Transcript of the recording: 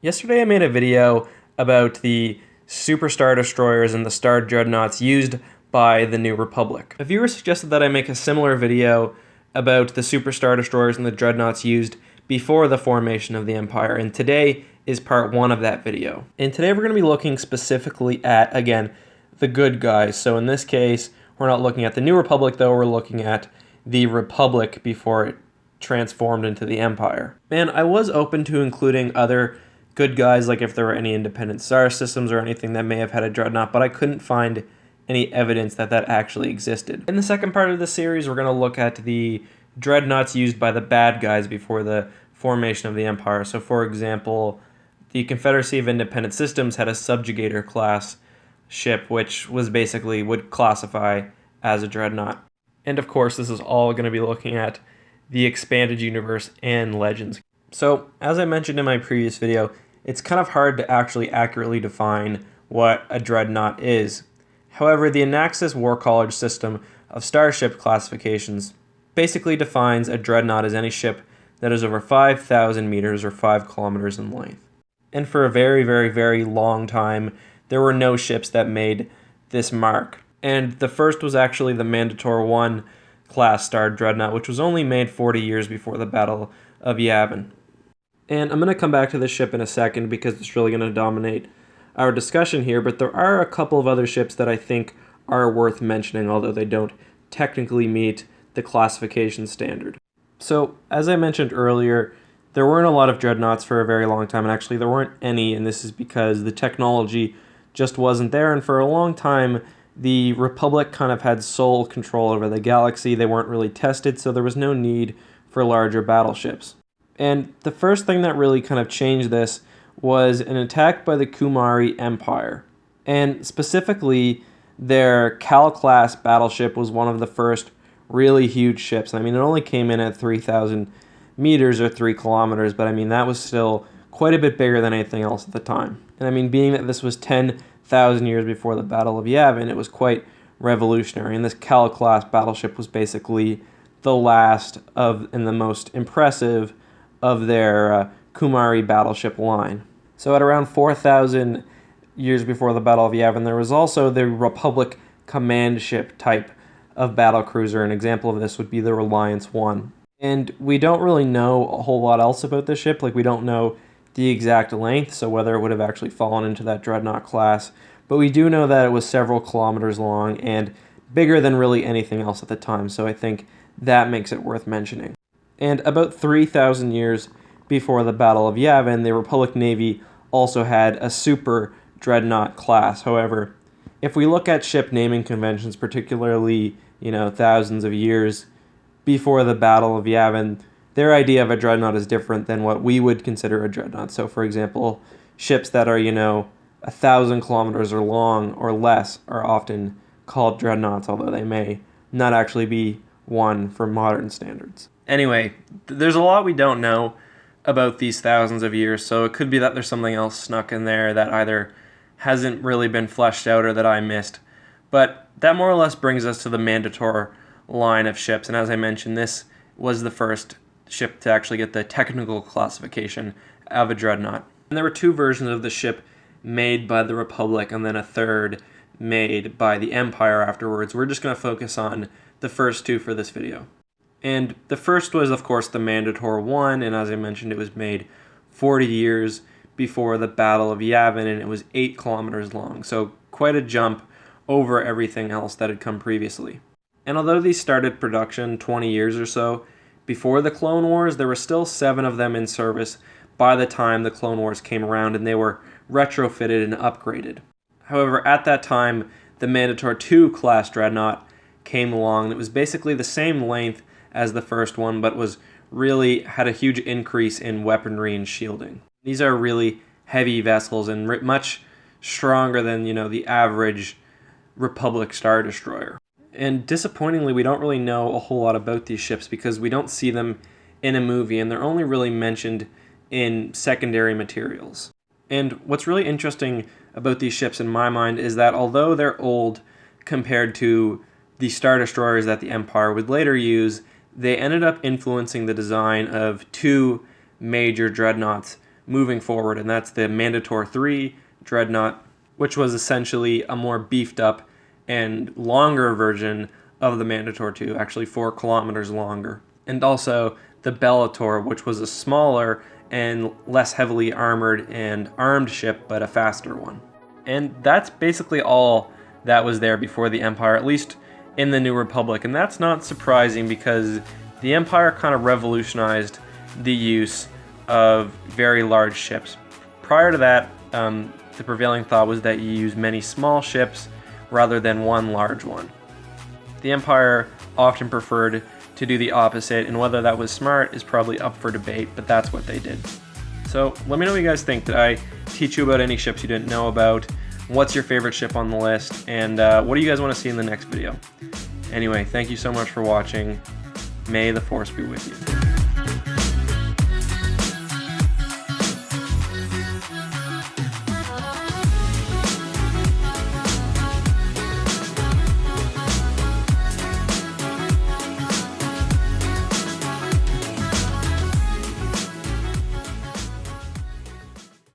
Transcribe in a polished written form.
Yesterday I made a video about the Super Star Destroyers and the Star Dreadnoughts used by the New Republic. A viewer suggested that I make a similar video about the Super Star Destroyers and the Dreadnoughts used before the formation of the Empire, and today is part 1 of that video. And today we're going to be looking specifically at, again, the good guys. So in this case, we're not looking at the New Republic, though, we're looking at the Republic before it transformed into the Empire. And I was open to including other good guys, like if there were any independent star systems or anything that may have had a dreadnought, but I couldn't find any evidence that that actually existed. In the second part of the series, we're going to look at the dreadnoughts used by the bad guys before the formation of the Empire. So for example, the Confederacy of Independent Systems had a subjugator class ship, which was basically would classify as a dreadnought. And of course, this is all going to be looking at the expanded universe and legends. So as I mentioned in my previous video, it's kind of hard to actually accurately define what a dreadnought is. However, the Anaxis War College system of starship classifications basically defines a dreadnought as any ship that is over 5,000 meters or 5 kilometers in length. And for a very, very, very long time, there were no ships that made this mark. And the first was actually the Mandator I class Star Dreadnought, which was only made 40 years before the Battle of Yavin. And I'm going to come back to this ship in a second because it's really going to dominate our discussion here, but there are a couple of other ships that I think are worth mentioning, although they don't technically meet the classification standard. So, as I mentioned earlier, there weren't a lot of dreadnoughts for a very long time, and actually there weren't any, and this is because the technology just wasn't there, and for a long time, the Republic kind of had sole control over the galaxy. They weren't really tested, so there was no need for larger battleships. And the first thing that really kind of changed this was an attack by the Kumari Empire. And specifically, their Cal-class battleship was one of the first really huge ships. I mean, it only came in at 3,000 meters or 3 kilometers, but I mean, that was still quite a bit bigger than anything else at the time. And I mean, being that this was 10,000 years before the Battle of Yavin, it was quite revolutionary. And this Cal-class battleship was basically the last of and the most impressive of their Kumari battleship line. So at around 4,000 years before the Battle of Yavin, there was also the Republic command ship type of battle cruiser. An example of this would be the Reliance I. And we don't really know a whole lot else about this ship. Like, we don't know the exact length, so whether it would have actually fallen into that dreadnought class. But we do know that it was several kilometers long and bigger than really anything else at the time, so I think that makes it worth mentioning. And about 3,000 years before the Battle of Yavin, the Republic Navy also had a Super Dreadnought class. However, if we look at ship naming conventions, particularly, thousands of years before the Battle of Yavin, their idea of a dreadnought is different than what we would consider a dreadnought. So, for example, ships that are, 1,000 kilometers or long or less are often called dreadnoughts, although they may not actually be one for modern standards. Anyway, there's a lot we don't know about these thousands of years, so it could be that there's something else snuck in there that either hasn't really been fleshed out or that I missed. But that more or less brings us to the Mandator line of ships, and as I mentioned, this was the first ship to actually get the technical classification of a dreadnought. And there were 2 versions of the ship made by the Republic, and then a third made by the Empire afterwards. We're just going to focus on the first 2 for this video. And the first was, of course, the Mandator I, and as I mentioned, it was made 40 years before the Battle of Yavin, and it was 8 kilometers long, so quite a jump over everything else that had come previously. And although these started production 20 years or so before the Clone Wars, there were still 7 of them in service by the time the Clone Wars came around, and they were retrofitted and upgraded. However, at that time, the Mandator II class dreadnought came along. It was basically the same length as the first one, but had a huge increase in weaponry and shielding. These are really heavy vessels and much stronger than, the average Republic Star Destroyer. And disappointingly, we don't really know a whole lot about these ships because we don't see them in a movie, and they're only really mentioned in secondary materials. And what's really interesting about these ships in my mind is that although they're old compared to the Star Destroyers that the Empire would later use, they ended up influencing the design of 2 major dreadnoughts moving forward, and that's the Mandator III Dreadnought, which was essentially a more beefed up and longer version of the Mandator II, actually 4 kilometers longer. And also the Bellator, which was a smaller and less heavily armored and armed ship, but a faster one. And that's basically all that was there before the Empire, at least in the New Republic. And that's not surprising because the Empire kind of revolutionized the use of very large ships. Prior to that, the prevailing thought was that you use many small ships rather than one large one. The Empire often preferred to do the opposite, and whether that was smart is probably up for debate, but that's what they did. So let me know what you guys think. Did I teach you about any ships you didn't know about? What's your favorite ship on the list? And what do you guys want to see in the next video? Anyway, thank you so much for watching. May the Force be with you.